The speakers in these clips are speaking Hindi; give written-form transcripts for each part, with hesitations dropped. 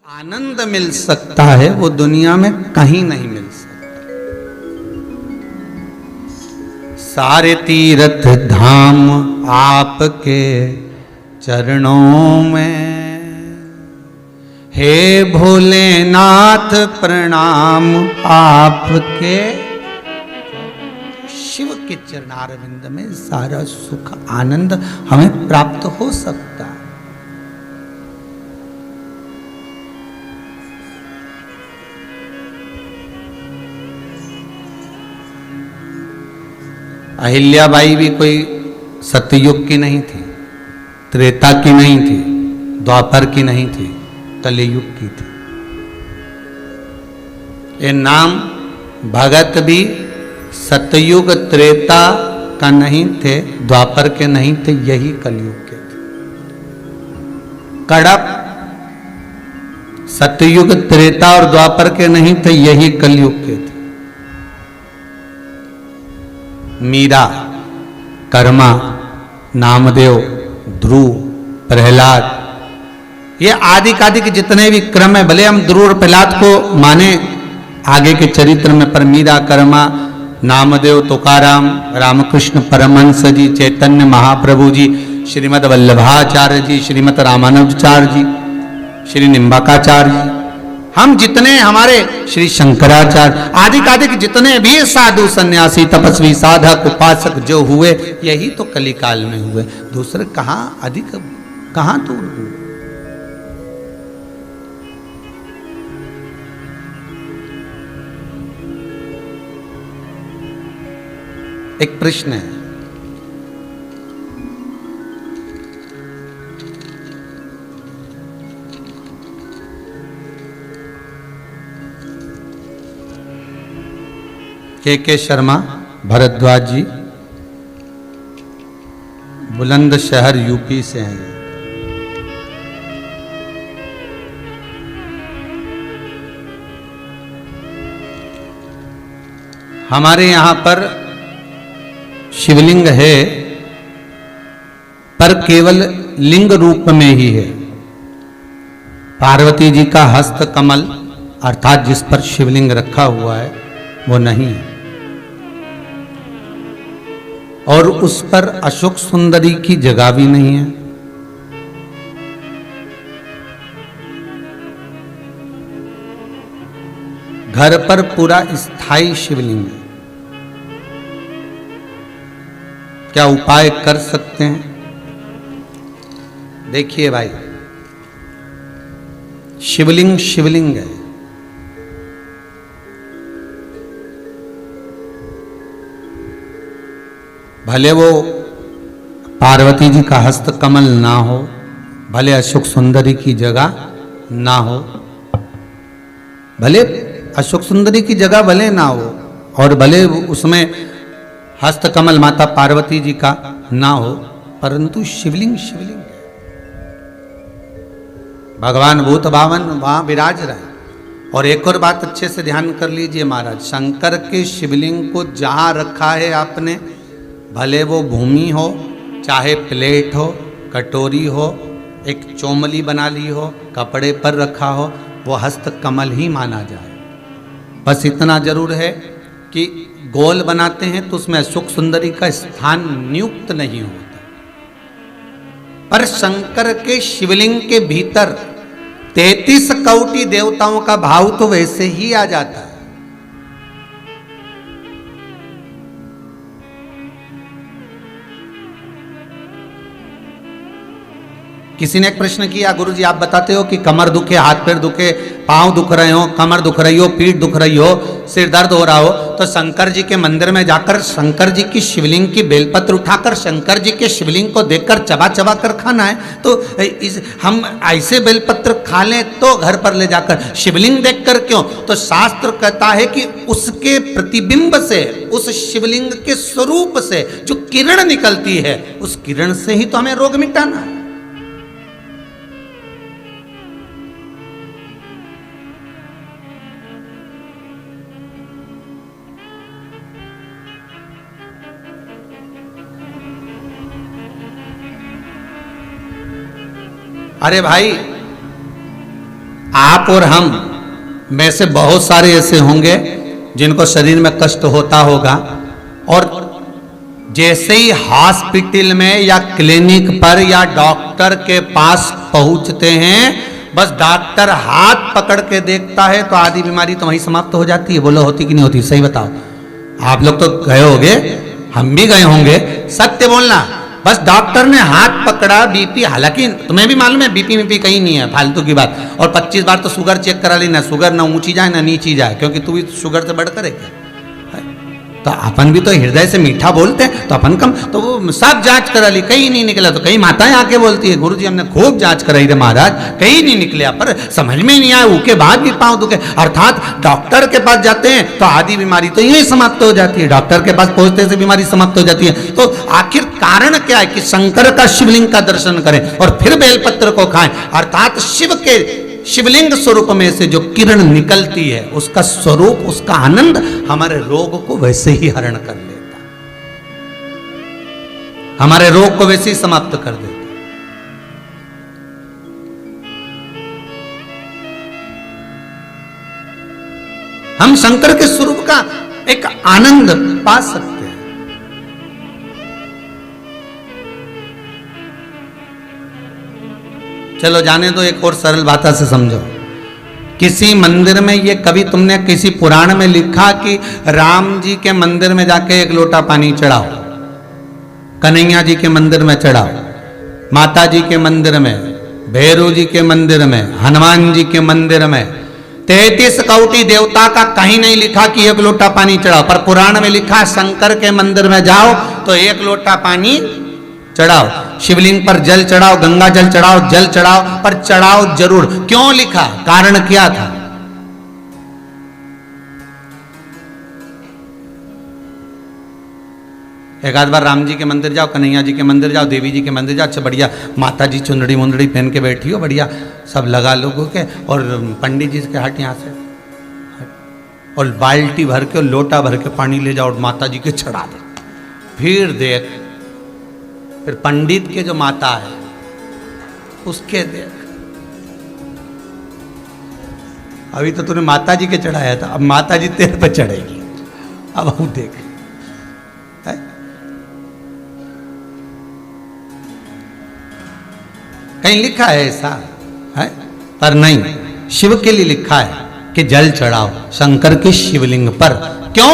आनंद मिल सकता है वो दुनिया में कहीं नहीं मिल सकता। सारे तीर्थ धाम आपके चरणों में, हे भोलेनाथ प्रणाम आपके। शिव के चरणारविंद में सारा सुख आनंद हमें प्राप्त हो सकता है। अहिल्याबाई भी कोई सतयुग की नहीं थी, त्रेता की नहीं थी, द्वापर की नहीं थी, कलियुग की थी। ये नाम भगत भी सतयुग त्रेता का नहीं थे, द्वापर के नहीं थे, यही कलयुग के थे। कड़प सतयुग त्रेता और द्वापर के नहीं थे, यही कलयुग के थे। मीरा, कर्मा, नामदेव, ध्रुव, प्रहलाद, ये आदि कादि के जितने भी क्रम है, भले हम ध्रुव और प्रहलाद को माने आगे के चरित्र में, पर मीरा, कर्मा, नामदेव, तुकाराम, रामकृष्ण परमहंस जी, चैतन्य महाप्रभु जी, श्रीमद वल्लभाचार्य जी, श्रीमद रामानुजाचार्य जी, श्री निम्बाकाचार्य जी, हम जितने हमारे श्री शंकराचार्य आदि कादि के जितने भी साधु सन्यासी तपस्वी साधक उपासक जो हुए, यही तो कलिकाल में हुए। दूसरे कहां अधिक, कहां दूर हुए। एक प्रश्न है, के शर्मा भरद्वाज जी, बुलंदशहर यूपी से हैं। हमारे यहां पर शिवलिंग है, पर केवल लिंग रूप में ही है। पार्वती जी का हस्त कमल अर्थात जिस पर शिवलिंग रखा हुआ है वो नहीं है, और उस पर अशोक सुंदरी की जगह भी नहीं है। घर पर पूरा स्थायी शिवलिंग है। क्या उपाय कर सकते हैं? देखिए भाई, शिवलिंग शिवलिंग है। भले वो पार्वती जी का हस्त कमल ना हो, भले अशोक सुंदरी की जगह ना हो, भले अशोक सुंदरी की जगह भले ना हो, और भले उसमें हस्त कमल माता पार्वती जी का ना हो, परंतु शिवलिंग शिवलिंग है। भगवान भूत भावन वहां विराज रहे। और एक और बात अच्छे से ध्यान कर लीजिए महाराज, शंकर के शिवलिंग को जहां रखा है आपने, भले वो भूमि हो, चाहे प्लेट हो, कटोरी हो, एक चोमली बना ली हो, कपड़े पर रखा हो, वो हस्त कमल ही माना जाए। बस इतना जरूर है कि गोल बनाते हैं तो उसमें अशोक सुंदरी का स्थान नियुक्त नहीं होता। पर शंकर के शिवलिंग के भीतर 33 कोटि देवताओं का भाव तो वैसे ही आ जाता है। किसी ने एक प्रश्न किया, गुरुजी आप बताते हो कि कमर दुखे, हाथ पैर दुखे, पांव दुख रहे हो, कमर दुख रही हो, पीठ दुख रही हो, सिर दर्द हो रहा हो, तो शंकर जी के मंदिर में जाकर शंकर जी की शिवलिंग की बेलपत्र उठाकर शंकर जी के शिवलिंग को देखकर चबा चबा कर खाना है। तो हम ऐसे बेलपत्र खा लें तो घर पर ले जाकर शिवलिंग देखकर क्यों? तो शास्त्र कहता है कि उसके प्रतिबिंब से, उस शिवलिंग के स्वरूप से जो किरण निकलती है, उस किरण से ही तो हमें रोग मिटाना है। अरे भाई, आप और हम में से बहुत सारे ऐसे होंगे जिनको शरीर में कष्ट होता होगा, और जैसे ही हॉस्पिटल में या क्लिनिक पर या डॉक्टर के पास पहुंचते हैं, बस डॉक्टर हाथ पकड़ के देखता है तो आधी बीमारी तो वहीं समाप्त हो जाती है। बोलो होती कि नहीं होती? सही बताओ। आप लोग तो गए होंगे, हम भी गए होंगे, सत्य बोलना। बस डॉक्टर ने हाथ पकड़ा, बीपी, हालांकि तुम्हें भी मालूम है बीपी कहीं नहीं है, फालतू की बात। और 25 बार तो शुगर चेक करा ली, ना शुगर ना ऊंची जाए ना नीची जाए, क्योंकि तू भी शुगर से बढ़कर है क्या? तो अपन भी तो हृदय से मीठा बोलते हैं, तो अपन कम, तो वो सब जांच करा ली, कहीं नहीं निकला। तो कई माताएं आके बोलती है, गुरुजी हमने खूब जांच कराई रे महाराज, कहीं नहीं निकले, पर समझ में नहीं आया, उसके बाद भी पांव दुखे। अर्थात डॉक्टर के पास जाते हैं तो आधी बीमारी तो यही समाप्त हो जाती है, डॉक्टर के पास पहुंचते से बीमारी समाप्त हो जाती है। तो आखिर कारण क्या है कि शंकर का शिवलिंग का दर्शन करें और फिर बेलपत्र को खाएं। अर्थात शिव के शिवलिंग स्वरूप में से जो किरण निकलती है, उसका स्वरूप, उसका आनंद हमारे रोग को वैसे ही हरण कर लेता, हमारे रोग को वैसे ही समाप्त कर देता। हम शंकर के स्वरूप का एक आनंद पा सकते हैं। चलो जाने दो, एक और सरल भाषा से समझो। किसी मंदिर में, ये कभी तुमने किसी पुराण में लिखा कि राम जी के मंदिर में जाके एक लोटा पानी चढ़ाओ, कन्हैया जी के मंदिर में चढ़ाओ, माता जी के मंदिर में, भैरव जी के मंदिर में, हनुमान जी के मंदिर में, 33 कोटि देवता का कहीं नहीं लिखा कि एक लोटा पानी चढ़ाओ। पर पुराण में लिखा शंकर के मंदिर में जाओ तो एक लोटा पानी चढ़ाओ, शिवलिंग पर जल चढ़ाओ, गंगा जल चढ़ाओ, जल चढ़ाओ, पर चढ़ाओ जरूर। क्यों लिखा? कारण क्या था? एक आध बार राम जी के मंदिर जाओ, कन्हैया जी के मंदिर जाओ, देवी जी के मंदिर जाओ, अच्छा बढ़िया माता जी चुंदड़ी मुंदड़ी पहन के बैठी हो, बढ़िया सब लगा लोगों के, और पंडित जी के हट यहाँ से, और बाल्टी भर के और लोटा भर के पानी ले जाओ और माता जी के चढ़ा दो। फिर देख, फिर पंडित के जो माता है उसके देख, अभी तो तूने माता जी के चढ़ाया था, अब माता जी तेरे पे चढ़ेगी, अब हम देख। है? कहीं लिखा है ऐसा? है? पर नहीं, शिव के लिए लिखा है कि जल चढ़ाओ शंकर के शिवलिंग पर। क्यों?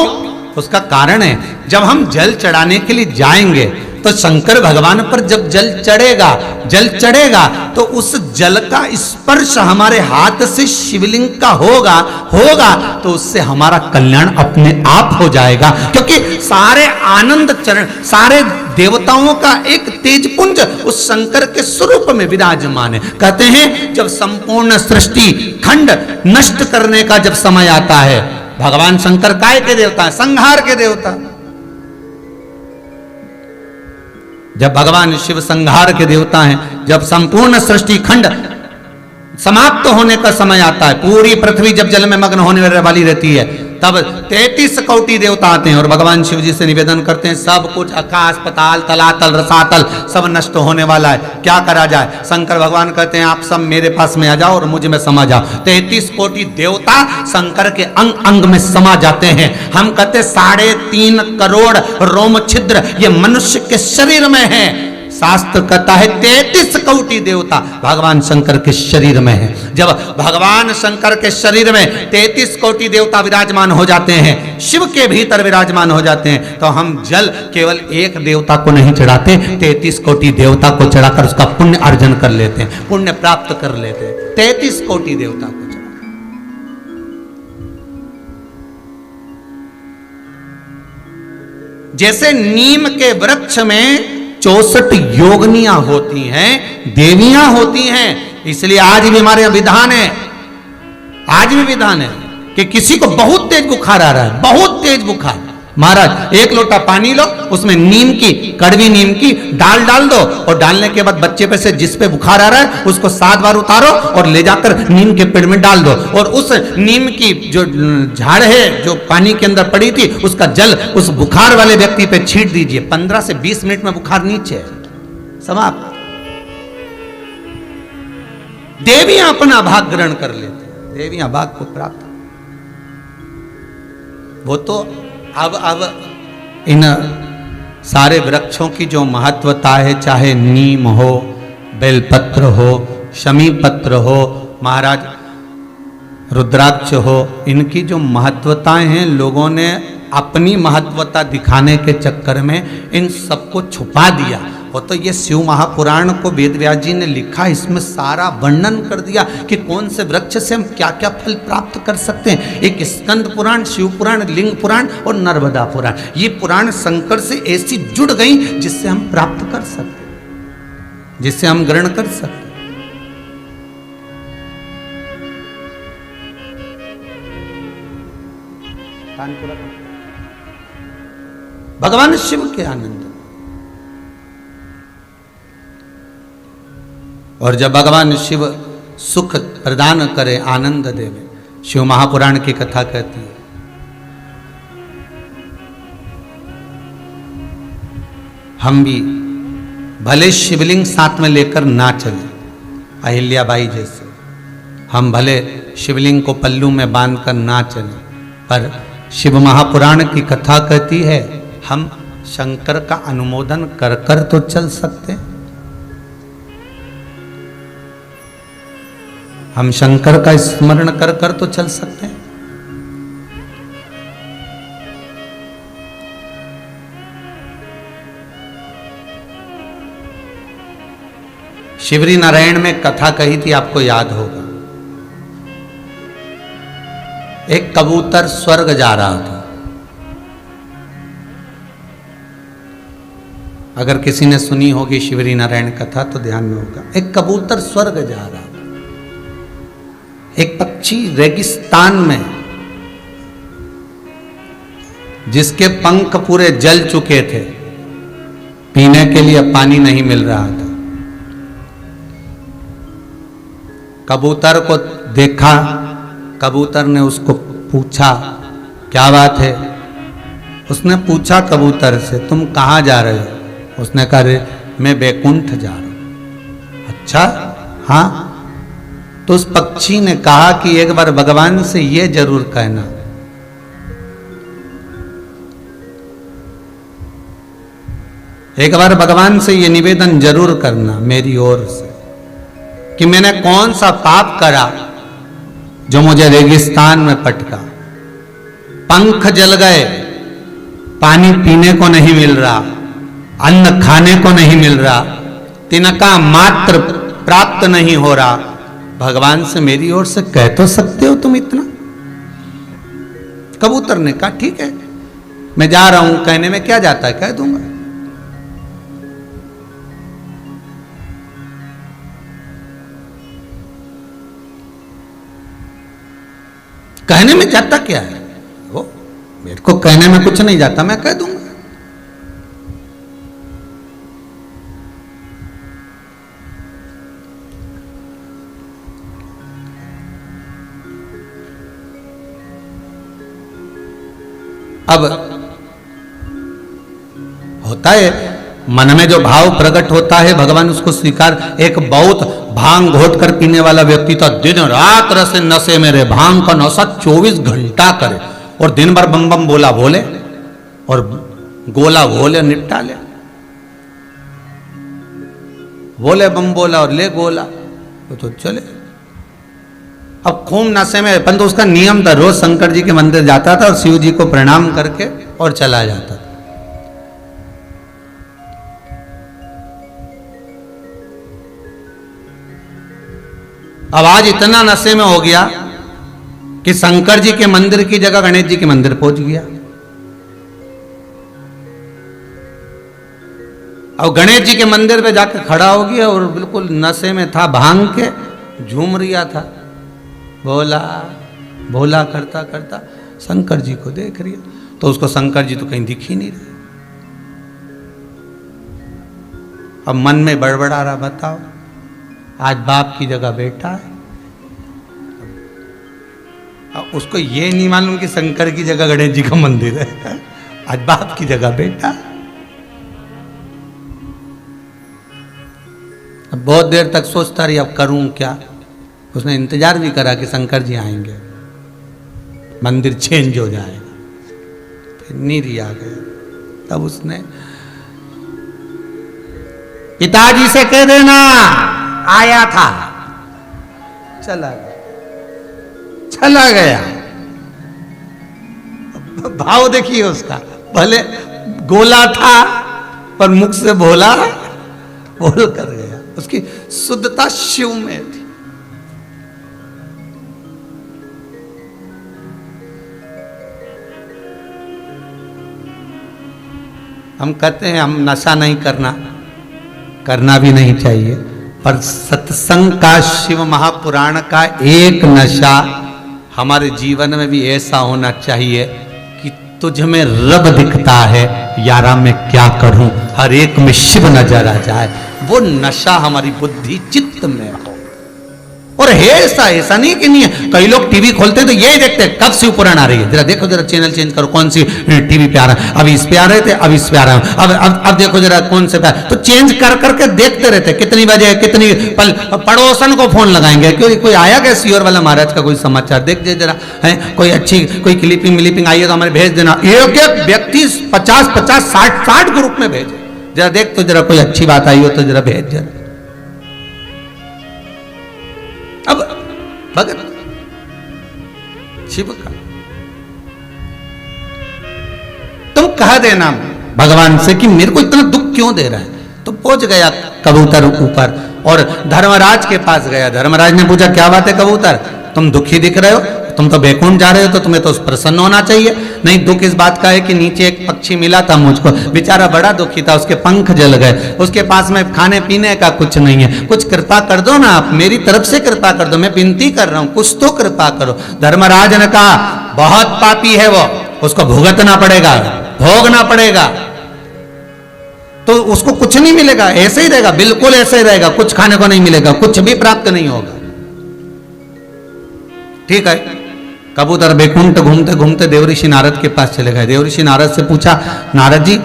उसका कारण है, जब हम जल चढ़ाने के लिए जाएंगे तो शंकर भगवान पर जब जल चढ़ेगा तो उस जल का स्पर्श हमारे हाथ से शिवलिंग का होगा तो उससे हमारा कल्याण अपने आप हो जाएगा। क्योंकि सारे आनंद चरण, सारे देवताओं का एक तेजपुंज उस शंकर के स्वरूप में विराजमान है। कहते हैं जब संपूर्ण सृष्टि खंड नष्ट करने का जब समय आता है, भगवान शंकर काय के देवता है? संहार के देवता। जब भगवान शिव संहार के देवता हैं, जब संपूर्ण सृष्टि खंड समाप्त होने का समय आता है, पूरी पृथ्वी जब जल में मग्न होने वाली रहती है, तब 33 कोटि देवता आते हैं और भगवान शिव जी से निवेदन करते हैं, सब कुछ आकाश पताल तलातल रसातल सब नष्ट होने वाला है, क्या करा जाए? शंकर भगवान कहते हैं आप सब मेरे पास में आ जाओ और मुझ में समा जाओ। 33 कोटि देवता शंकर के अंग अंग में समा जाते हैं। हम कहते 3.5 करोड़ रोम छिद्र ये मनुष्य के शरीर में है। शास्त्र कहता है 33 कोटि देवता भगवान शंकर के शरीर में है। जब भगवान शंकर के शरीर में 33 कोटि देवता विराजमान हो जाते हैं, शिव के भीतर विराजमान हो जाते हैं, तो हम जल केवल एक देवता को नहीं चढ़ाते, 33 कोटि देवता को चढ़ाकर उसका पुण्य अर्जन कर लेते हैं, पुण्य प्राप्त कर लेते हैं। 33 कोटि देवता को चढ़ा। जैसे नीम के वृक्ष में 64 योगनियां होती हैं, देवियां होती हैं, इसलिए आज भी हमारे विधान है, आज भी विधान है कि किसी को बहुत तेज बुखार आ रहा है, बहुत तेज बुखार, महाराज एक लोटा पानी लो, उसमें नीम की, कड़वी नीम की डाल दो, और डालने के बाद बच्चे पे से जिस पे बुखार आ रहा है उसको 7 बार उतारो और ले जाकर नीम के पेड़ में डाल दो, और उस नीम की जो झाड़ है जो पानी के अंदर पड़ी थी उसका जल उस बुखार वाले व्यक्ति पे छींट दीजिए। 15 से 20 मिनट में बुखार नीचे समाप्त। देवियां अपना भाग ग्रहण कर लेती, देवियां भाग को प्राप्त। वो तो अब इन सारे वृक्षों की जो महत्वता है, चाहे नीम हो, बेलपत्र हो, शमी पत्र हो, महाराज रुद्राक्ष हो, इनकी जो महत्वताएं हैं, लोगों ने अपनी महत्वता दिखाने के चक्कर में इन सबको छुपा दिया। वो तो ये शिव महापुराण को वेद व्यास जी ने लिखा, इसमें सारा वर्णन कर दिया कि कौन से वृक्ष से हम क्या क्या फल प्राप्त कर सकते हैं। एक स्कंद पुराण, शिव पुराण, लिंग पुराण और नर्मदा पुराण, ये पुराण शंकर से ऐसी जुड़ गई जिससे हम प्राप्त कर सकते, जिससे हम ग्रहण कर सकते। भगवान शिव के आनंद, और जब भगवान शिव सुख प्रदान करे, आनंद देवे, शिव महापुराण की कथा कहती है, हम भी भले शिवलिंग साथ में लेकर ना चले, अहिल्याबाई जैसे, हम भले शिवलिंग को पल्लू में बांधकर ना चले, पर शिव महापुराण की कथा कहती है हम शंकर का अनुमोदन कर कर तो चल सकते, हम शंकर का स्मरण कर कर तो चल सकते हैं। शिवरी नारायण में कथा कही थी, आपको याद होगा। एक कबूतर स्वर्ग जा रहा था। अगर किसी ने सुनी होगी शिवरी नारायण कथा तो ध्यान में होगा। एक कबूतर स्वर्ग जा रहा था। एक पक्षी रेगिस्तान में, जिसके पंख पूरे जल चुके थे, पीने के लिए पानी नहीं मिल रहा था, कबूतर को देखा। कबूतर ने उसको पूछा क्या बात है। उसने पूछा कबूतर से, तुम कहाँ जा रहे हो। उसने कहा मैं बैकुंठ जा रहा हूं। अच्छा, हाँ। तो उस पक्षी ने कहा कि एक बार भगवान से यह जरूर कहना, एक बार भगवान से यह निवेदन जरूर करना मेरी ओर से कि मैंने कौन सा पाप करा जो मुझे रेगिस्तान में पटका, पंख जल गए, पानी पीने को नहीं मिल रहा, अन्न खाने को नहीं मिल रहा, तिनका मात्र प्राप्त नहीं हो रहा। भगवान से मेरी ओर से कह तो सकते हो तुम इतना। कबूतर ने कहा ठीक है, मैं जा रहा हूं, कहने में क्या जाता है, कह दूंगा। कहने में जाता क्या है, वो मेरे को कहने में कुछ नहीं जाता, मैं कह दूंगा। अब होता है मन में जो भाव प्रकट होता है, भगवान उसको स्वीकार। एक बहुत भांग घोट कर पीने वाला व्यक्ति तो दिन रात रस नशे में रहे, भांग का नशा 24 घंटा करे और दिन भर बम बम बोला बोले और गोला बोले निपटा ले, बोले बम बोला और ले गोला, तो चले। अब खूब नशे में, परंतु उसका नियम था, रोज शंकर जी के मंदिर जाता था और शिव जी को प्रणाम करके और चला जाता था। अब आज इतना नशे में हो गया कि शंकर जी के मंदिर की जगह गणेश जी के मंदिर पहुंच गया। अब गणेश जी के मंदिर पे जाकर खड़ा हो गया और बिल्कुल नशे में था, भांग के झूम रिया था, बोला भोला करता करता शंकर जी को देख रही। तो उसको शंकर जी तो कहीं दिख ही नहीं रहे। अब मन में बड़बड़ा रहा, बताओ आज बाप की जगह बेटा है। अब उसको ये नहीं मालूम कि शंकर की जगह गणेश जी का मंदिर है, आज बाप की जगह बेटा। अब बहुत देर तक सोचता रही अब करूं क्या, उसने इंतजार भी करा कि शंकर जी आएंगे, मंदिर चेंज हो जाएगा, फिर नीरी आ गया। तब उसने पिताजी से कह देना आया था, चला गया, चला गया। भाव देखिए उसका, भले गोला था पर मुख से बोला, बोल कर गया। उसकी शुद्धता शिव में थी। हम कहते हैं हम नशा नहीं करना, करना भी नहीं चाहिए, पर सत्संग का, शिव महापुराण का एक नशा हमारे जीवन में भी ऐसा होना चाहिए कि तुझ में रब दिखता है, यारा मैं क्या करूं, हर एक में शिव नजर आ जाए। वो नशा हमारी बुद्धि चित्त में हो। और है ऐसा नहीं कि नहीं है। कई लोग टीवी खोलते हैं तो यही देखते हैं कब शिव पुराण आ रही है, जरा देखो, जरा चैनल चेंज करो, कौन सी टीवी पे आ रहा है, अभी इस पे आ रहे थे, अब इस पे आ रहा है, अब देखो जरा कौन से पे, तो चेंज कर करके देखते रहते, कितनी बजे कितनी पल। पड़ोसन को फोन लगाएंगे, क्यों कोई आया क्या सियोर वाला महाराज का कोई समाचार, देख दे जरा, है कोई अच्छी कोई क्लिपिंग आई है तो हमारे भेज देना। एक एक व्यक्ति 50-50 60 ग्रुप में भेजे, जरा देख तो जरा कोई अच्छी बात आई हो तो जरा भेज जरा। अब भगत शिव का तुम कह देना भगवान से कि मेरे को इतना दुख क्यों दे रहा है, तो पहुंच गया कबूतर ऊपर और धर्मराज के पास गया। धर्मराज ने पूछा क्या बात है कबूतर, तुम दुखी दिख रहे हो, तुम तो बैकुंठ जा रहे हो, तो तुम्हें तो प्रसन्न होना चाहिए। नहीं, दुख इस बात का है कि नीचे एक पक्षी मिला था मुझको, बेचारा बड़ा दुखी था, उसके पंख जल गए, उसके पास में खाने पीने का कुछ नहीं है, कुछ कृपा कर दो ना आप, मेरी तरफ से कृपा कर दो, मैं विनती कर रहा हूं, कुछ तो कृपा करो। धर्मराज ने कहा बहुत पापी है वो, उसको भुगतना पड़ेगा, भोगना पड़ेगा। तो उसको कुछ नहीं मिलेगा, ऐसे ही रहेगा, बिल्कुल ऐसे ही रहेगा, कुछ खाने को नहीं मिलेगा, कुछ भी प्राप्त नहीं होगा। ठीक है, कबूतर बैकुंठ घूमते घूमते देवऋषि नारद के पास चले गए। देवऋषि नारद से पूछा, नारद जी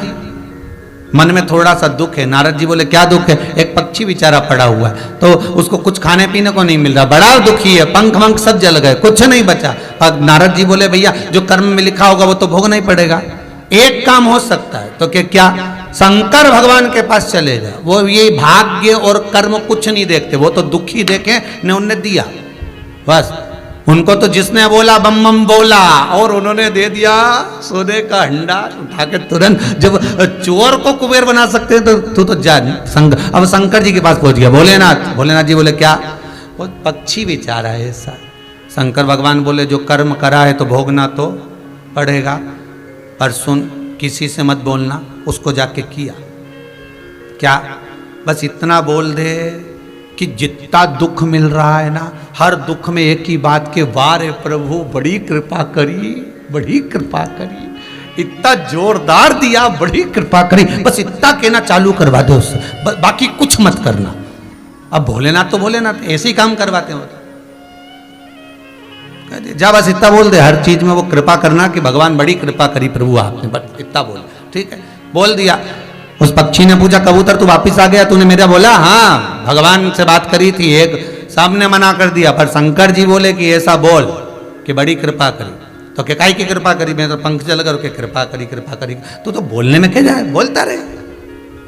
मन में थोड़ा सा दुख है। नारद जी बोले क्या दुख है, एक पक्षी बेचारा पड़ा हुआ है, तो उसको कुछ खाने पीने को नहीं मिल रहा, बड़ा दुखी है, पंख वंख सब जल गए, कुछ नहीं बचा। अब नारद जी बोले भैया जो कर्म में लिखा होगा वो तो भोगना ही पड़ेगा, एक काम हो सकता है, तो क्या शंकर भगवान के पास चले जाओ, वो ये भाग्य और कर्म कुछ नहीं देखते, वो तो दुखी देखे ने उन्हें दिया बस। उनको तो जिसने बोला बम बम बोला और उन्होंने दे दिया सोने का हंडा उठा के तुरंत। जब चोर को कुबेर बना सकते हैं तो तू तो जा। अब शंकर जी के पास पहुंच गया। भोलेनाथ जी बोले क्या, वो पक्षी बेचारा है ऐसा। शंकर भगवान बोले जो कर्म करा है तो भोगना तो पड़ेगा, पर सुन किसी से मत बोलना, उसको जाके किया क्या, बस इतना बोल दे कि जितना दुख मिल रहा है ना, हर दुख में एक ही बात के वार है प्रभु बड़ी कृपा करी, बड़ी कृपा करी, इतना जोरदार दिया, बड़ी कृपा करी, बस इतना कहना चालू करवा दो उससे, बाकी कुछ मत करना। अब भोलेनाथ तो भोलेनाथ ऐसे ही काम करवाते हो, जा बस इतना बोल दे, हर चीज में वो कृपा करना कि भगवान बड़ी कृपा करी प्रभु आपने, बस इतना बोल। ठीक है, बोल दिया। उस पक्षी ने पूछा कबूतर तू वापिस आ गया, तूने मेरा बोला हाँ, भगवान से बात करी थी, एक सामने मना कर दिया, पर शंकर जी बोले कि ऐसा बोल कि बड़ी कृपा करी। तो क्या काई की कृपा करी, मैं तो पंख जल कर के कृपा करी। तो बोलने में क्या जाए, बोलता रहे,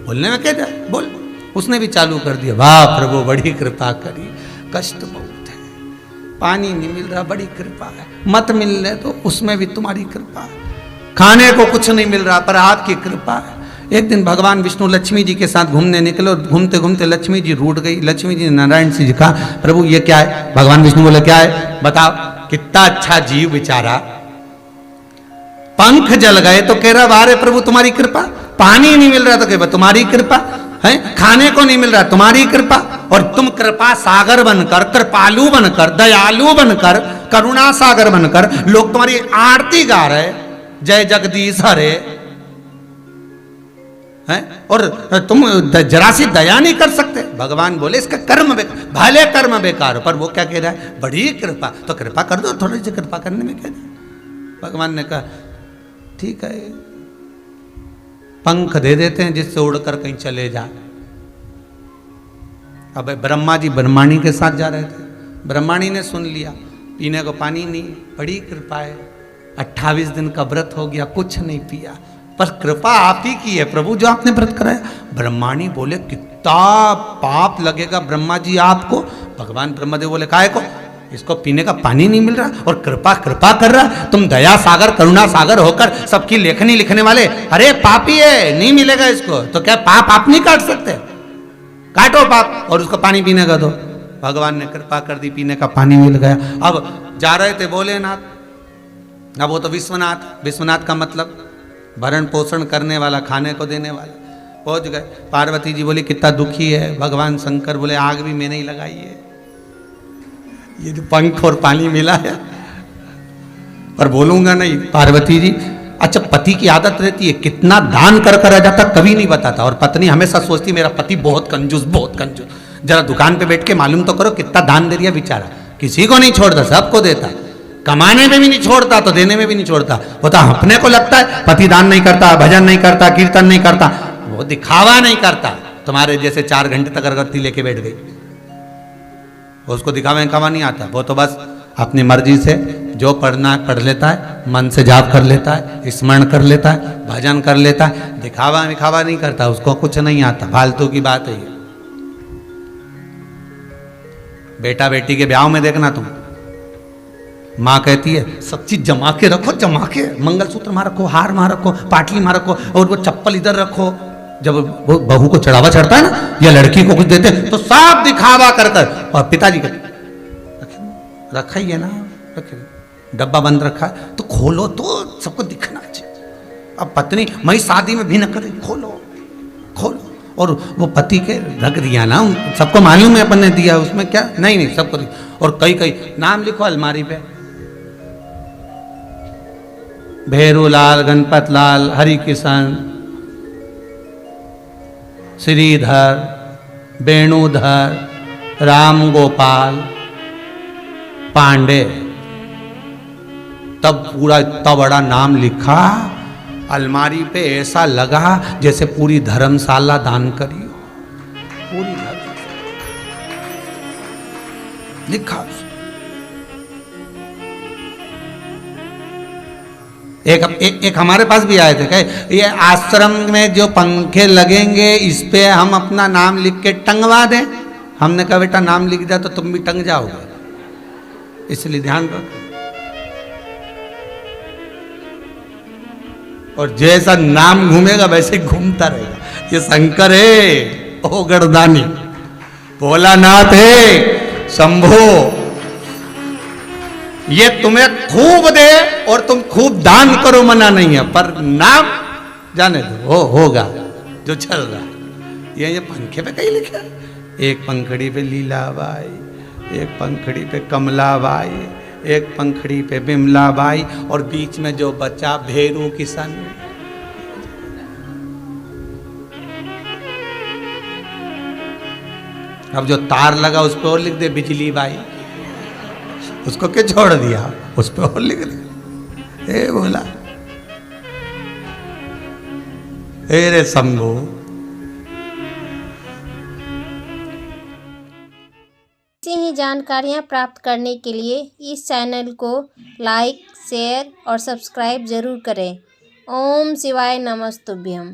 बोलने में क्या जाए, बोल। उसने भी चालू कर दिया, वाह प्रभु बड़ी कृपा करी, कष्ट बहुत है, पानी नहीं मिल रहा, बड़ी कृपा है, मत मिल रहे तो उसमें भी तुम्हारी कृपा है, खाने को कुछ नहीं मिल रहा पर आपकी कृपा है। एक दिन भगवान विष्णु लक्ष्मी जी के साथ घूमने निकले और घूमते घूमते लक्ष्मी जी रूठ गई। लक्ष्मी जी ने नारायण जी कहा प्रभु ये क्या है, भगवान विष्णु बोले क्या है बताओ, कितना अच्छा जीव बेचारा, पंख जल गए तो कह रहा बारे प्रभु तुम्हारी कृपा, पानी नहीं मिल रहा तो कह तुम्हारी कृपा है, खाने को नहीं मिल रहा तुम्हारी कृपा, और तुम कृपा सागर बनकर, कृपालु बनकर, दयालु बनकर, करुणा सागर बनकर लोग तुम्हारी आरती गा रहे, जय जगदीश हरे है, और तुम जरा सी दया नहीं कर सकते। भगवान बोले इसका कर्म भले कर्म बेकार, पर वो क्या कह रहा है बड़ी कृपा, तो कृपा कर दो, थोड़ी सी कृपा करने में क्या है। भगवान ने कहा ठीक है, पंख दे देते हैं जिससे उड़कर कहीं चले जाए। अब ब्रह्मा जी ब्रह्माणी के साथ जा रहे थे, ब्रह्माणी ने सुन लिया, पीने को पानी नहीं, बड़ी कृपा है। 28 दिन का व्रत हो गया, कुछ नहीं पिया, पर कृपा आप ही की है प्रभु जो आपने व्रत कराया। ब्रह्माणी बोले कितना पाप लगेगा ब्रह्मा जी आपको। भगवान ब्रह्मदेव बोले काहे को, इसको पीने का पानी नहीं मिल रहा और कृपा कृपा कर रहा। तुम दया सागर करुणा सागर होकर सबकी लेखनी लिखने वाले, अरे पापी है नहीं मिलेगा इसको, तो क्या पाप आप नहीं काट सकते? काटो पाप और उसको पानी पीने का दो। भगवान ने कृपा कर दी, पीने का पानी मिल गया। अब जा रहे थे भोलेनाथ, अब वो तो विश्वनाथ, विश्वनाथ का मतलब भरण पोषण करने वाला, खाने को देने वाला। पहुंच गए, पार्वती जी बोली कितना दुखी है। भगवान शंकर बोले आग भी मैंने ही लगाई है, ये जो पंख और पानी मिला है, पर बोलूंगा नहीं। पार्वती जी, अच्छा पति की आदत रहती है कितना दान कर कर आ जाता, कभी नहीं बताता, और पत्नी हमेशा सोचती मेरा पति बहुत कंजूस, बहुत कंजूस। जरा दुकान पे बैठ के मालूम तो करो कितना दान दे दिया बेचारा, किसी को नहीं छोड़ता, सबको देता, कमाने में भी नहीं छोड़ता तो देने में भी नहीं छोड़ता। वो तो अपने को लगता है पति दान नहीं करता, भजन नहीं करता, कीर्तन नहीं करता, वो दिखावा नहीं करता। तुम्हारे जैसे 4 घंटे तक अगरबत्ती लेके बैठ गई, उसको दिखावे खावा नहीं आता। वो तो बस अपनी मर्जी से जो पढ़ना है पढ़ लेता है, मन से जाप कर लेता है, स्मरण कर लेता है, भजन कर लेता है, दिखावा दिखावा नहीं करता, उसको कुछ नहीं आता, फालतू की बात है ये। बेटा बेटी के ब्याह में देखना तुम, माँ कहती है सब चीज जमा के रखो, जमा के, मंगलसूत्र वहां रखो, हार वहां रखो, पाटली वहां रखो, और वो चप्पल इधर रखो। जब वो बहू को चढ़ावा चढ़ता है ना या लड़की को कुछ देते तो सब दिखावा कर कर, और पिताजी कहते रखा ही है ना, रखे, डब्बा बंद रखा है तो खोलो तो सबको दिखना चाहिए। अब पत्नी मैं शादी में भी न करे, खोलो खोलो, और वो पति के रख दिया ना, सबको मालूम है अपन ने दिया, उसमें क्या, नहीं नहीं सबको दिया। और कई कई नाम लिखो अलमारी पे, भैरूलाल, गणपत लाल, हरि किशन, श्रीधर, वेणुधर, राम गोपाल, पांडे, तब पूरा इतना बड़ा नाम लिखा अलमारी पे, ऐसा लगा जैसे पूरी धर्मशाला दान करी हो, पूरी लिखा। एक हमारे पास भी आए थे, कहे ये आश्रम में जो पंखे लगेंगे इस पे हम अपना नाम लिख के टंगवा दें। हमने कहा बेटा नाम लिख दिया तो तुम भी टंग जाओगे, इसलिए ध्यान रखो। और जैसा नाम घूमेगा वैसे घूमता रहेगा। ये शंकर है, ओ गणदानी, भोलानाथ है, शंभो, ये तुम्हें खूब दे और तुम खूब दान करो, मना नहीं है, पर नाम जाने दो, वो होगा जो चल रहा है। ये पंखे पे कहीं लिखा है, एक पंखड़ी पे लीलाबाई, एक पंखड़ी पे कमलाबाई, एक पंखड़ी पे बिमलाबाई, और बीच में जो बच्चा भेरू किशन। अब जो तार लगा उस पर और लिख दे बिजली बाई, उसको क्या छोड़ दिया, उस पर और लिख दिया। ए बोला ए रे शंभू। ऐसी ही जानकारियाँ प्राप्त करने के लिए इस चैनल को लाइक, शेयर और सब्सक्राइब जरूर करें। ओम शिवाय नमस्तुभ्यम।